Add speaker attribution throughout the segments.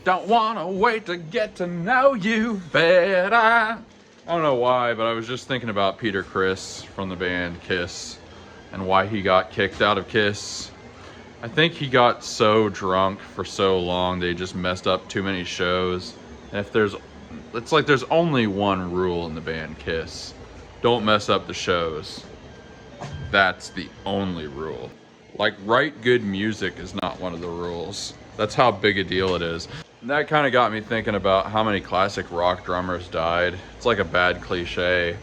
Speaker 1: Don't wanna wait to get to know you better. I don't know why, but I was just thinking about Peter Criss from the band Kiss and why he got kicked out of Kiss. I think he got so drunk for so long they just messed up too many shows. And it's like there's only one rule in the band Kiss. Don't mess up the shows. That's the only rule. Like, write good music is not one of the rules. That's how big a deal it is. And that kind of got me thinking about how many classic rock drummers died. It's like a bad cliche.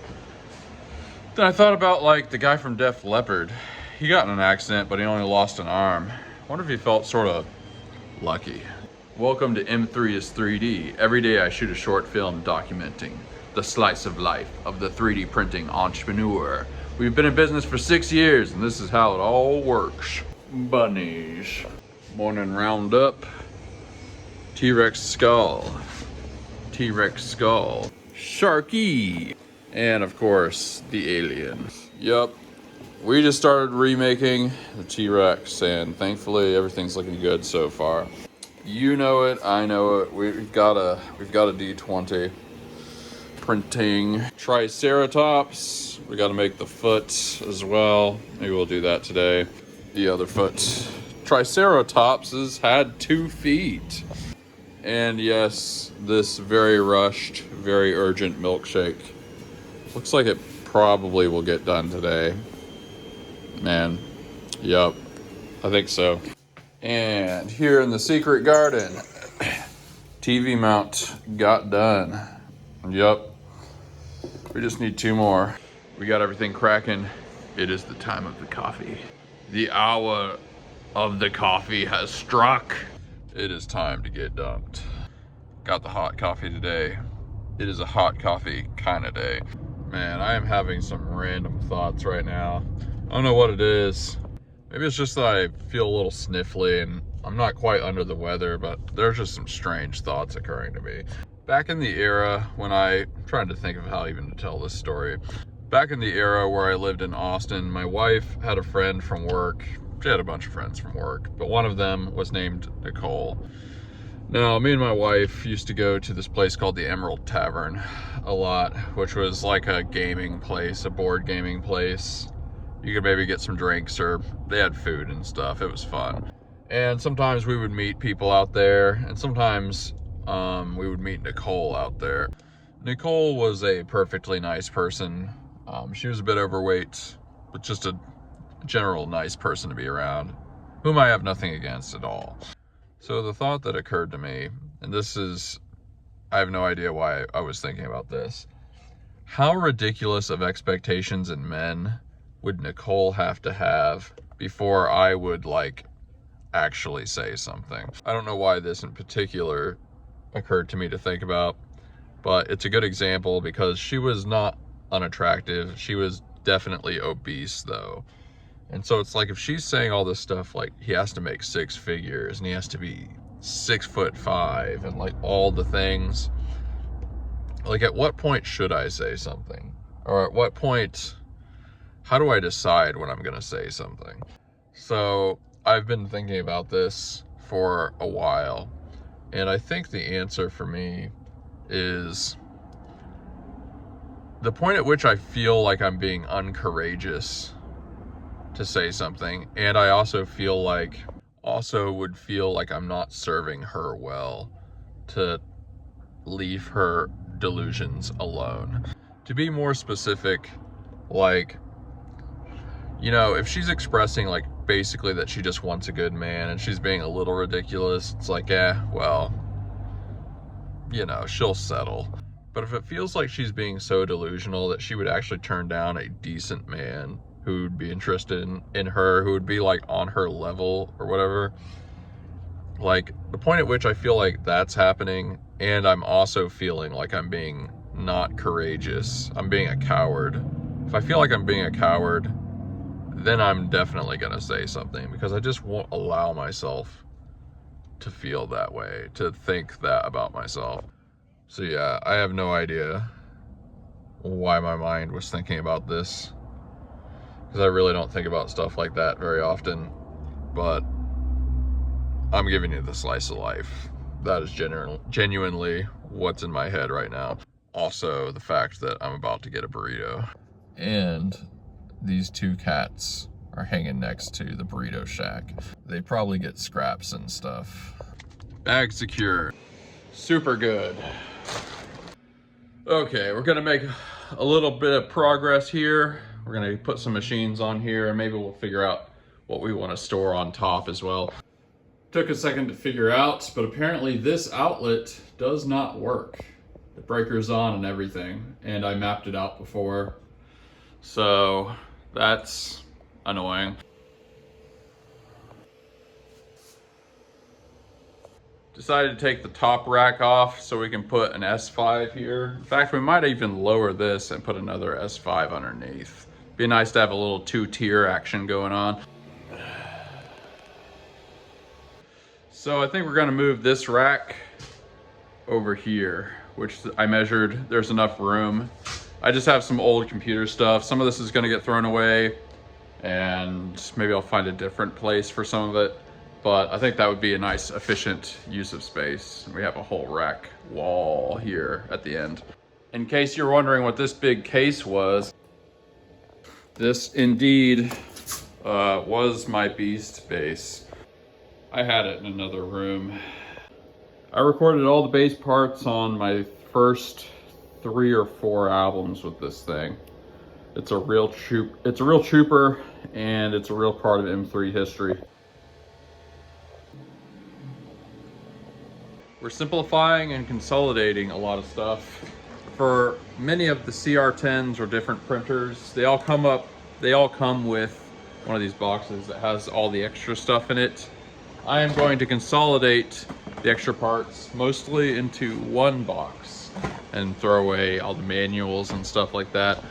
Speaker 1: Then I thought about like the guy from Def Leppard. He got in an accident, but he only lost an arm. I wonder if he felt sort of lucky. Welcome to M3 is 3D. Every day I shoot a short film documenting the slice of life of the 3D printing entrepreneur. We've been in business for 6 years, and this is how it all works. Bunnies. Morning roundup. T-Rex skull. T-Rex skull. Sharky. And of course, the alien. Yup. We just started remaking the T-Rex, and thankfully everything's looking good so far. You know it, I know it. We've got a D20 printing Triceratops. We got to make the foot as well. Maybe we'll do that today. The other foot. Triceratops has had 2 feet. And yes, this very rushed, very urgent milkshake looks like it probably will get done today. Man, yup, I think so. And here in the secret garden, TV mount got done. Yup, we just need 2 more. We got everything cracking. It is the time of the coffee. The hour of the coffee has struck. It is time to get dumped. Got the hot coffee today. It is a hot coffee kind of day. Man, I am having some random thoughts right now. I don't know what it is. Maybe it's just that I feel a little sniffly and I'm not quite under the weather, but there's just some strange thoughts occurring to me. Back in the era when I'm trying to think of how even to tell this story. Back in the era where I lived in Austin, my wife had a friend from work. She had a bunch of friends from work, but one of them was named Nicole. Now, me and my wife used to go to this place called the Emerald Tavern a lot, which was like a gaming place, a board gaming place. You could maybe get some drinks, or they had food and stuff. It was fun. And sometimes we would meet people out there, and sometimes we would meet Nicole out there. Nicole was a perfectly nice person. She was a bit overweight, but just a general nice person to be around, whom I have nothing against at all. So the thought that occurred to me, and I have no idea why I was thinking about this. How ridiculous of expectations in men would Nicole have to have before I would actually say something? I don't know why this in particular occurred to me to think about, but it's a good example because she was not unattractive. She was definitely obese though. And so it's like, if she's saying all this stuff, like he has to make 6 figures and he has to be 6'5" and like all the things, like at what point should I say something? Or at what point, how do I decide when I'm gonna say something? So I've been thinking about this for a while, and I think the answer for me is the point at which I feel like I'm being uncourageous to say something, and I also would feel like I'm not serving her well to leave her delusions alone. To be more specific, if she's expressing basically that she just wants a good man and she's being a little ridiculous, it's like, she'll settle. But if it feels like she's being so delusional that she would actually turn down a decent man who would be interested in her, who would be on her level or whatever, the point at which I feel like that's happening, and I'm also feeling like I'm being not courageous, I'm being a coward. If I feel like I'm being a coward, then I'm definitely gonna say something, because I just won't allow myself to feel that way, to think that about myself. So yeah, I have no idea why my mind was thinking about this, because I really don't think about stuff like that very often, but I'm giving you the slice of life That is genuinely what's in my head right now. Also, the fact that I'm about to get a burrito. And these two cats are hanging next to the burrito shack. They probably get scraps and stuff. Bag secure. Super good. Okay, we're gonna make a little bit of progress here. We're gonna put some machines on here and maybe we'll figure out what we want to store on top as well. Took a second to figure out, but apparently this outlet does not work. The breaker's on and everything, and I mapped it out before. So that's annoying. Decided to take the top rack off so we can put an S5 here. In fact, we might even lower this and put another S5 underneath. Be nice to have a little two-tier action going on. So I think we're gonna move this rack over here, which I measured, there's enough room. I just have some old computer stuff. Some of this is gonna get thrown away and maybe I'll find a different place for some of it. But I think that would be a nice, efficient use of space. We have a whole rack wall here at the end. In case you're wondering what this big case was, this indeed was my Beast bass. I had it in another room. I recorded all the bass parts on my first 3 or 4 albums with this thing. It's a real trooper, and it's a real part of M3 history. We're simplifying and consolidating a lot of stuff. For many of the CR10s or different printers, they all come with one of these boxes that has all the extra stuff in it. I am going to consolidate the extra parts mostly into one box and throw away all the manuals and stuff like that.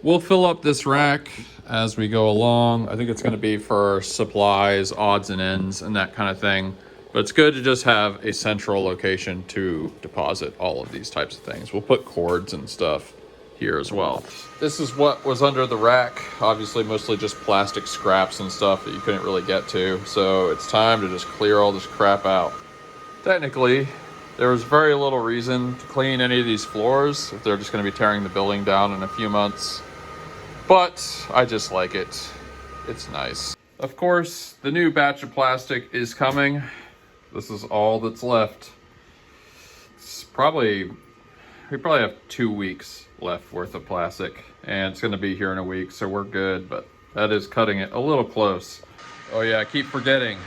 Speaker 1: We'll fill up this rack as we go along. I think it's going to be for supplies, odds and ends, and that kind of thing. But it's good to just have a central location to deposit all of these types of things. We'll put cords and stuff here as well. This is what was under the rack. Obviously, mostly just plastic scraps and stuff that you couldn't really get to. So it's time to just clear all this crap out. Technically, there was very little reason to clean any of these floors if they're just going to be tearing the building down in a few months. But I just like it. It's nice. Of course, the new batch of plastic is coming. This is all that's left. We probably have 2 weeks left worth of plastic, and it's gonna be here in a week, so we're good, but that is cutting it a little close. Oh yeah, I keep forgetting.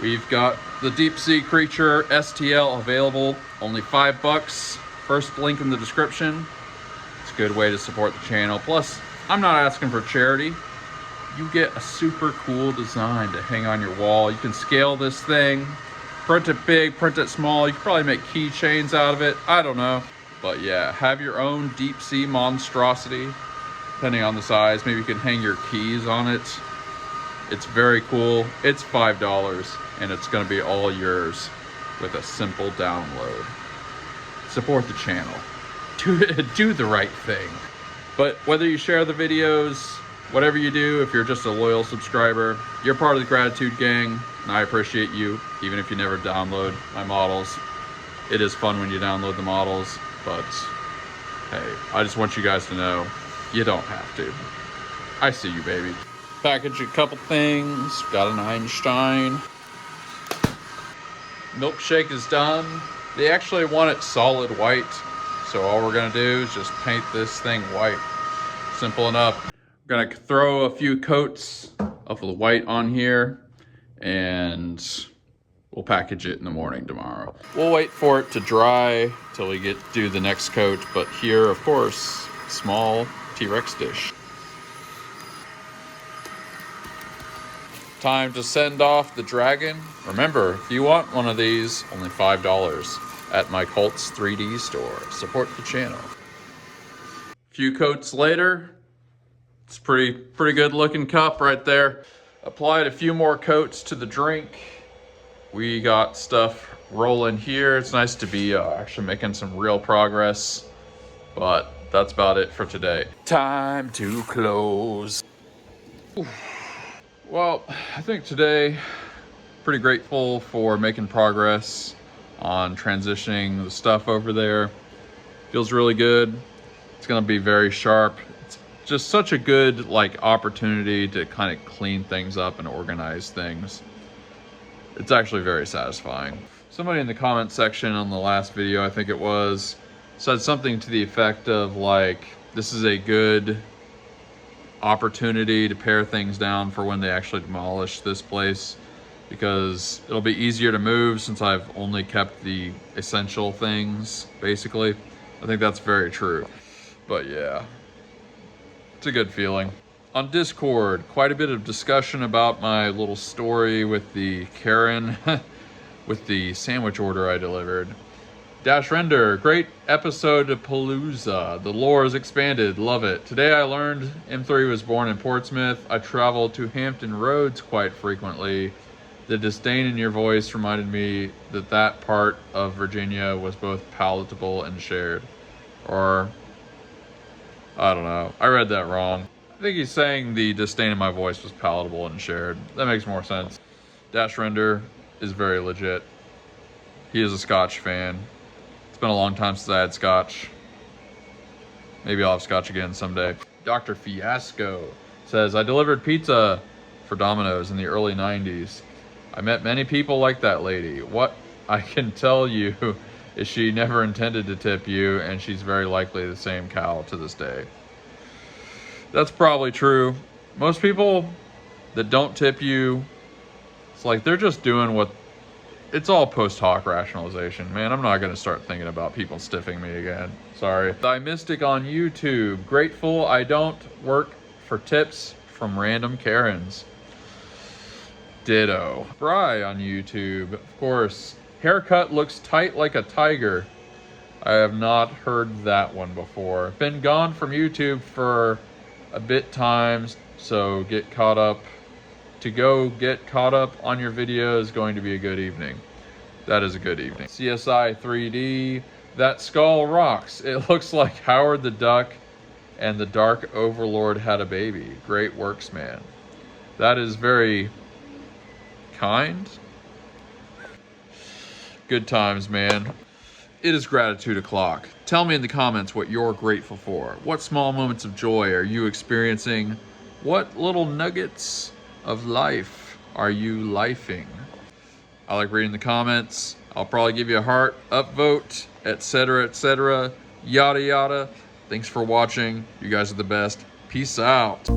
Speaker 1: We've got the deep sea creature STL available, only $5. First link in the description. It's a good way to support the channel. Plus, I'm not asking for charity. You get a super cool design to hang on your wall. You can scale this thing, print it big, print it small. You can probably make keychains out of it. I don't know. But yeah, have your own deep sea monstrosity, depending on the size. Maybe you can hang your keys on it. It's very cool. It's $5, and it's gonna be all yours with a simple download. Support the channel. Do the right thing. But whether you share the videos, whatever you do, if you're just a loyal subscriber, you're part of the gratitude gang, and I appreciate you, even if you never download my models. It is fun when you download the models, but hey, I just want you guys to know, you don't have to. I see you, baby. Package a couple things, got an Einstein. Milkshake is done. They actually want it solid white. So all we're gonna do is just paint this thing white. Simple enough. We're gonna throw a few coats of the white on here and we'll package it in the morning tomorrow. We'll wait for it to dry till we do the next coat, but here, of course, small T-Rex dish. Time to send off the dragon. Remember, if you want one of these, only $5. At my Cults 3D store. Support the channel. A few coats later, It's pretty good looking cup right there. Applied a few more coats to the drink. We got stuff rolling here. It's nice to be actually making some real progress, but that's about it for today. Time to close. Well, I think today, pretty grateful for making progress on transitioning the stuff over there. Feels really good. It's gonna be very sharp. It's just such a good opportunity to kind of clean things up and organize things. It's actually very satisfying. Somebody in the comment section on the last video, I think it was, said something to the effect of this is a good opportunity to pare things down for when they actually demolish this place, because it'll be easier to move since I've only kept the essential things, basically. I think that's very true. But yeah, it's a good feeling. On Discord, quite a bit of discussion about my little story with the Karen with the sandwich order I delivered. Dash Render, great episode of Palooza. The lore is expanded, love it. Today I learned M3 was born in Portsmouth. I travel to Hampton Roads quite frequently. The disdain in your voice reminded me that that part of Virginia was both palatable and shared. Or, I don't know. I read that wrong. I think he's saying the disdain in my voice was palatable and shared. That makes more sense. Dash Render is very legit. He is a Scotch fan. It's been a long time since I had Scotch. Maybe I'll have Scotch again someday. Dr. Fiasco says, I delivered pizza for Domino's in the early 90s. I met many people like that lady. What I can tell you is she never intended to tip you, and she's very likely the same cow to this day. That's probably true. Most people that don't tip you, it's like they're just doing what, it's all post hoc rationalization. Man, I'm not gonna start thinking about people stiffing me again. Sorry. Thy Mystic on YouTube. Grateful I don't work for tips from random Karens. Ditto. Bry on YouTube. Of course. Haircut looks tight like a tiger. I have not heard that one before. Been gone from YouTube for a bit times, so get caught up. To go get caught up on your video is going to be a good evening. That is a good evening. CSI 3D. That skull rocks. It looks like Howard the Duck and the Dark Overlord had a baby. Great works, man. That is very kind. Good times, man. It is gratitude o'clock. Tell me in the comments what you're grateful for. What small moments of joy are you experiencing? What little nuggets of life are you lifing? I like reading the comments. I'll probably give you a heart, upvote, etc., yada yada. Thanks for watching. You guys are the best. Peace out.